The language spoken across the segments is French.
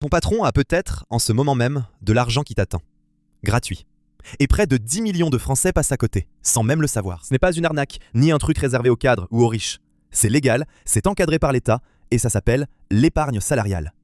Ton patron a peut-être, en ce moment même, de l'argent qui t'attend. Gratuit. Et près de 10 millions de Français passent à côté, sans même le savoir. Ce n'est pas une arnaque, ni un truc réservé aux cadres ou aux riches. C'est légal, c'est encadré par l'État, et ça s'appelle l'épargne salariale.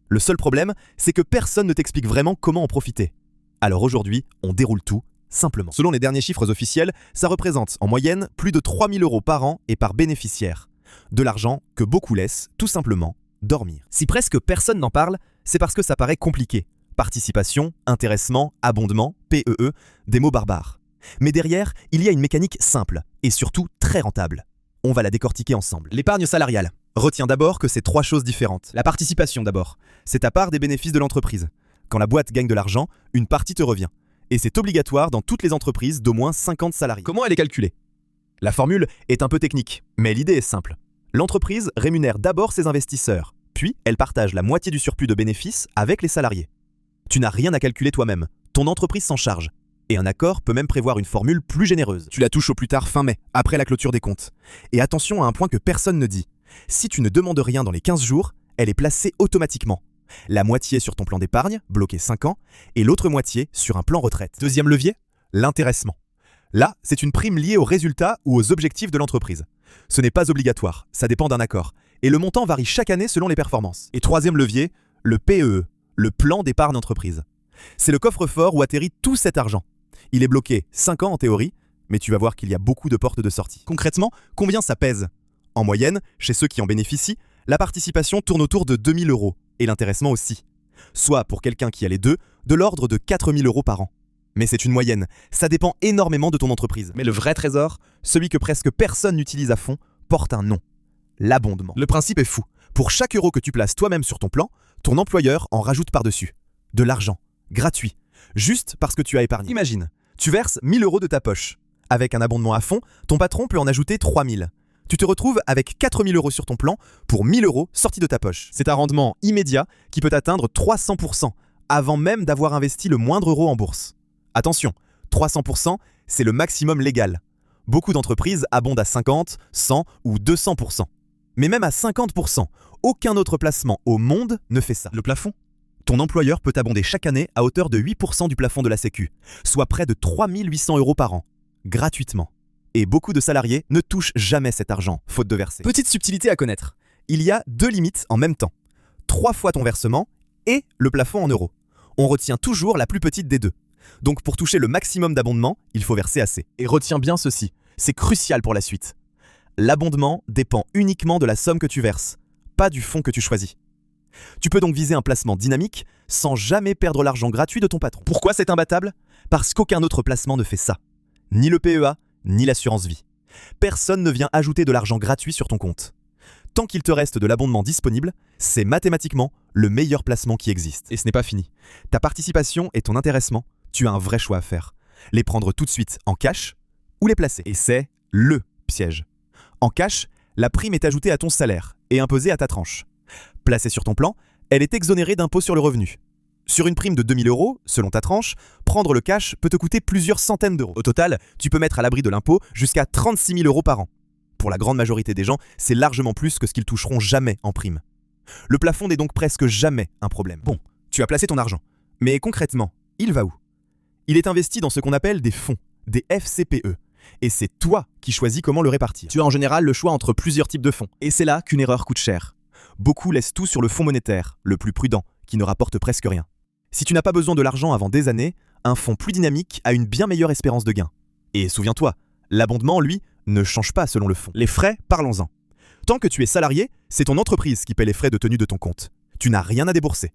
Le seul problème, c'est que personne ne t'explique vraiment comment en profiter. Alors aujourd'hui, on déroule tout, simplement. Selon les derniers chiffres officiels, ça représente en moyenne plus de 3 000 € par an et par bénéficiaire. De l'argent que beaucoup laissent, tout simplement, dormir. Si presque personne n'en parle, c'est parce que ça paraît compliqué. Participation, intéressement, abondement, PEE, des mots barbares. Mais derrière, il y a une mécanique simple et surtout très rentable. On va la décortiquer ensemble. L'épargne salariale. Retiens d'abord que c'est 3 choses différentes. La participation d'abord. C'est ta part des bénéfices de l'entreprise. Quand la boîte gagne de l'argent, une partie te revient. Et c'est obligatoire dans toutes les entreprises d'au moins 50 salariés. Comment elle est calculée? La formule est un peu technique, mais l'idée est simple. L'entreprise rémunère d'abord ses investisseurs, puis elle partage la moitié du surplus de bénéfices avec les salariés. Tu n'as rien à calculer toi-même, ton entreprise s'en charge. Et un accord peut même prévoir une formule plus généreuse. Tu la touches au plus tard fin mai, après la clôture des comptes. Et attention à un point que personne ne dit. Si tu ne demandes rien dans les 15 jours, elle est placée automatiquement. La moitié sur ton plan d'épargne, bloqué 5 ans, et l'autre moitié sur un plan retraite. Deuxième levier, l'intéressement. Là, c'est une prime liée aux résultats ou aux objectifs de l'entreprise. Ce n'est pas obligatoire, ça dépend d'un accord. Et le montant varie chaque année selon les performances. Et troisième levier, le PEE, le plan d'épargne entreprise. C'est le coffre-fort où atterrit tout cet argent. Il est bloqué 5 ans en théorie, mais tu vas voir qu'il y a beaucoup de portes de sortie. Concrètement, combien ça pèse? En moyenne, chez ceux qui en bénéficient, la participation tourne autour de 2 000 €, et l'intéressement aussi. Soit, pour quelqu'un qui a les deux, de l'ordre de 4 000 € par an. Mais c'est une moyenne, ça dépend énormément de ton entreprise. Mais le vrai trésor, celui que presque personne n'utilise à fond, porte un nom. L'abondement. Le principe est fou. Pour chaque euro que tu places toi-même sur ton plan, ton employeur en rajoute par-dessus. De l'argent, gratuit, juste parce que tu as épargné. Imagine, tu verses 1 000 € de ta poche. Avec un abondement à fond, ton patron peut en ajouter 3 000. Tu te retrouves avec 4 000 € sur ton plan pour 1 000 € sortis de ta poche. C'est un rendement immédiat qui peut atteindre 300 % avant même d'avoir investi le moindre euro en bourse. Attention, 300 %, c'est le maximum légal. Beaucoup d'entreprises abondent à 50, 100 ou 200 %. Mais même à 50 %, aucun autre placement au monde ne fait ça. Le plafond? Ton employeur peut abonder chaque année à hauteur de 8 % du plafond de la Sécu, soit près de 3 800 € par an, gratuitement. Et beaucoup de salariés ne touchent jamais cet argent, faute de verser. Petite subtilité à connaître, il y a 2 limites en même temps. 3 fois ton versement et le plafond en euros. On retient toujours la plus petite des deux. Donc pour toucher le maximum d'abondement, il faut verser assez. Et retiens bien ceci, c'est crucial pour la suite. L'abondement dépend uniquement de la somme que tu verses, pas du fonds que tu choisis. Tu peux donc viser un placement dynamique sans jamais perdre l'argent gratuit de ton patron. Pourquoi c'est imbattable? Parce qu'aucun autre placement ne fait ça. Ni le PEA, ni l'assurance vie. Personne ne vient ajouter de l'argent gratuit sur ton compte. Tant qu'il te reste de l'abondement disponible, c'est mathématiquement le meilleur placement qui existe. Et ce n'est pas fini. Ta participation et ton intéressement, tu as un vrai choix à faire. Les prendre tout de suite en cash ou les placer. Et c'est LE piège. En cash, la prime est ajoutée à ton salaire et imposée à ta tranche. Placée sur ton plan, elle est exonérée d'impôt sur le revenu. Sur une prime de 2 000 €, selon ta tranche, prendre le cash peut te coûter plusieurs centaines d'euros. Au total, tu peux mettre à l'abri de l'impôt jusqu'à 36 000 € par an. Pour la grande majorité des gens, c'est largement plus que ce qu'ils toucheront jamais en prime. Le plafond n'est donc presque jamais un problème. Bon, tu as placé ton argent. Mais concrètement, il va où? Il est investi dans ce qu'on appelle des fonds, des FCPE. Et c'est toi qui choisis comment le répartir. Tu as en général le choix entre plusieurs types de fonds. Et c'est là qu'une erreur coûte cher. Beaucoup laissent tout sur le fonds monétaire, le plus prudent, qui ne rapporte presque rien. Si tu n'as pas besoin de l'argent avant des années, un fonds plus dynamique a une bien meilleure espérance de gain. Et souviens-toi, l'abondement, lui, ne change pas selon le fonds. Les frais, parlons-en. Tant que tu es salarié, c'est ton entreprise qui paie les frais de tenue de ton compte. Tu n'as rien à débourser.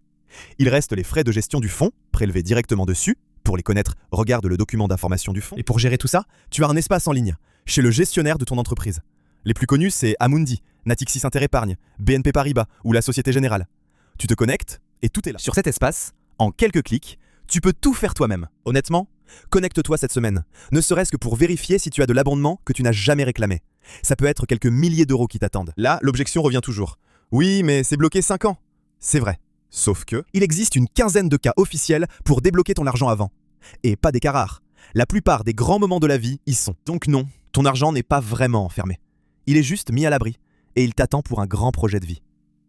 Il reste les frais de gestion du fonds, prélevés directement dessus. Pour les connaître, regarde le document d'information du fonds. Et pour gérer tout ça, tu as un espace en ligne, chez le gestionnaire de ton entreprise. Les plus connus, c'est Amundi, Natixis Interépargne, BNP Paribas ou la Société Générale. Tu te connectes et tout est là. Sur cet espace, en quelques clics, tu peux tout faire toi-même. Honnêtement, connecte-toi cette semaine, ne serait-ce que pour vérifier si tu as de l'abondement que tu n'as jamais réclamé. Ça peut être quelques milliers d'euros qui t'attendent. Là, l'objection revient toujours. Oui, mais c'est bloqué 5 ans. C'est vrai. Sauf que, il existe une quinzaine de cas officiels pour débloquer ton argent avant. Et pas des cas rares. La plupart des grands moments de la vie y sont. Donc non, ton argent n'est pas vraiment enfermé. Il est juste mis à l'abri et il t'attend pour un grand projet de vie.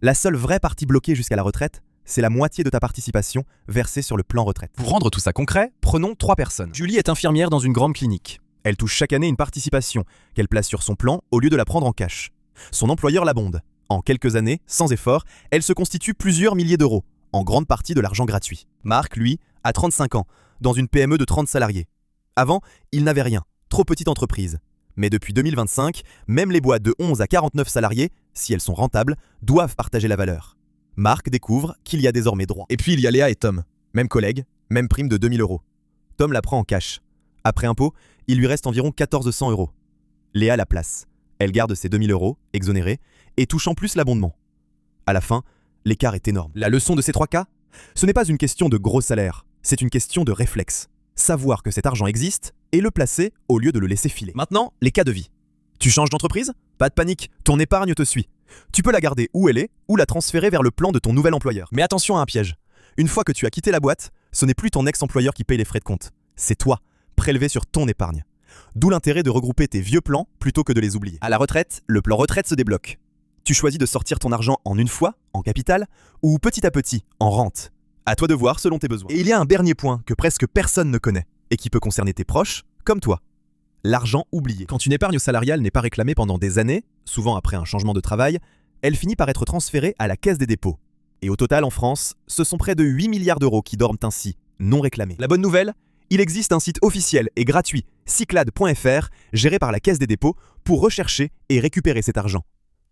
La seule vraie partie bloquée jusqu'à la retraite, c'est la moitié de ta participation versée sur le plan retraite. Pour rendre tout ça concret, prenons 3 personnes. Julie est infirmière dans une grande clinique. Elle touche chaque année une participation qu'elle place sur son plan au lieu de la prendre en cash. Son employeur l'abonde. En quelques années, sans effort, elle se constitue plusieurs milliers d'euros, en grande partie de l'argent gratuit. Marc, lui, a 35 ans, dans une PME de 30 salariés. Avant, il n'avait rien, trop petite entreprise. Mais depuis 2025, même les boîtes de 11 à 49 salariés, si elles sont rentables, doivent partager la valeur. Marc découvre qu'il y a désormais droit. Et puis il y a Léa et Tom, même collègues, même prime de 2000 euros. Tom la prend en cash. Après impôt, il lui reste environ 1400 euros. Léa la place. Elle garde ses 2000 euros, exonérés, et touche en plus l'abondement. À la fin, l'écart est énorme. La leçon de ces 3 cas ? Ce n'est pas une question de gros salaire, c'est une question de réflexe. Savoir que cet argent existe et le placer au lieu de le laisser filer. Maintenant, les cas de vie. Tu changes d'entreprise ? Pas de panique, ton épargne te suit. Tu peux la garder où elle est ou la transférer vers le plan de ton nouvel employeur. Mais attention à un piège. Une fois que tu as quitté la boîte, ce n'est plus ton ex-employeur qui paye les frais de compte. C'est toi, prélevé sur ton épargne. D'où l'intérêt de regrouper tes vieux plans plutôt que de les oublier. À la retraite, le plan retraite se débloque. Tu choisis de sortir ton argent en une fois, en capital, ou petit à petit, en rente. À toi de voir selon tes besoins. Et il y a un dernier point que presque personne ne connaît, et qui peut concerner tes proches, comme toi. L'argent oublié. Quand une épargne salariale n'est pas réclamée pendant des années, souvent après un changement de travail, elle finit par être transférée à la Caisse des dépôts. Et au total, en France, ce sont près de 8 milliards d'euros qui dorment ainsi, non réclamés. La bonne nouvelle ? Il existe un site officiel et gratuit, cyclade.fr, géré par la Caisse des dépôts, pour rechercher et récupérer cet argent.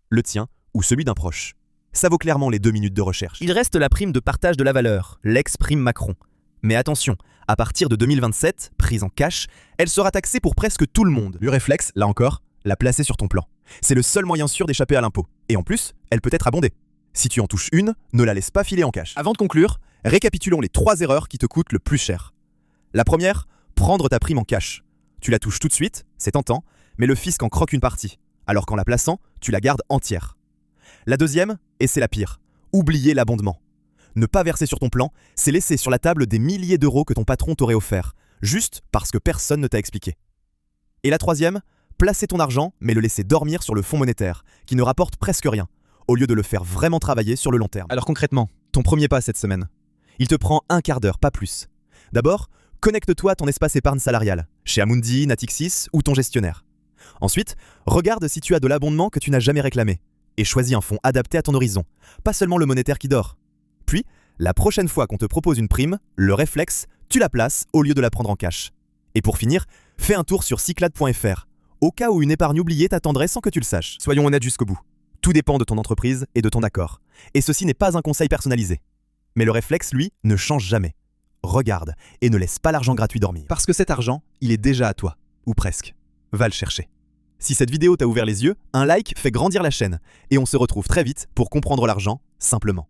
Le tien ou celui d'un proche. Ça vaut clairement les 2 minutes de recherche. Il reste la prime de partage de la valeur, l'ex-prime Macron. Mais attention, à partir de 2027, prise en cash, elle sera taxée pour presque tout le monde. Le réflexe, là encore, la placer sur ton plan. C'est le seul moyen sûr d'échapper à l'impôt. Et en plus, elle peut être abondée. Si tu en touches une, ne la laisse pas filer en cash. Avant de conclure, récapitulons les 3 erreurs qui te coûtent le plus cher. La première, prendre ta prime en cash. Tu la touches tout de suite, c'est tentant, mais le fisc en croque une partie, alors qu'en la plaçant, tu la gardes entière. La deuxième, et c'est la pire, oublier l'abondement. Ne pas verser sur ton plan, c'est laisser sur la table des milliers d'euros que ton patron t'aurait offert, juste parce que personne ne t'a expliqué. Et la troisième, placer ton argent, mais le laisser dormir sur le fonds monétaire, qui ne rapporte presque rien, au lieu de le faire vraiment travailler sur le long terme. Alors concrètement, ton premier pas cette semaine, il te prend un quart d'heure, pas plus. D'abord, connecte-toi à ton espace épargne salariale, chez Amundi, Natixis ou ton gestionnaire. Ensuite, regarde si tu as de l'abondement que tu n'as jamais réclamé, et choisis un fonds adapté à ton horizon, pas seulement le monétaire qui dort. Puis, la prochaine fois qu'on te propose une prime, le réflexe, tu la places au lieu de la prendre en cash. Et pour finir, fais un tour sur cyclade.fr, au cas où une épargne oubliée t'attendrait sans que tu le saches. Soyons honnêtes jusqu'au bout. Tout dépend de ton entreprise et de ton accord. Et ceci n'est pas un conseil personnalisé. Mais le réflexe, lui, ne change jamais. Regarde et ne laisse pas l'argent gratuit dormir. Parce que cet argent, il est déjà à toi. Ou presque. Va le chercher. Si cette vidéo t'a ouvert les yeux, un like fait grandir la chaîne. Et on se retrouve très vite pour comprendre l'argent simplement.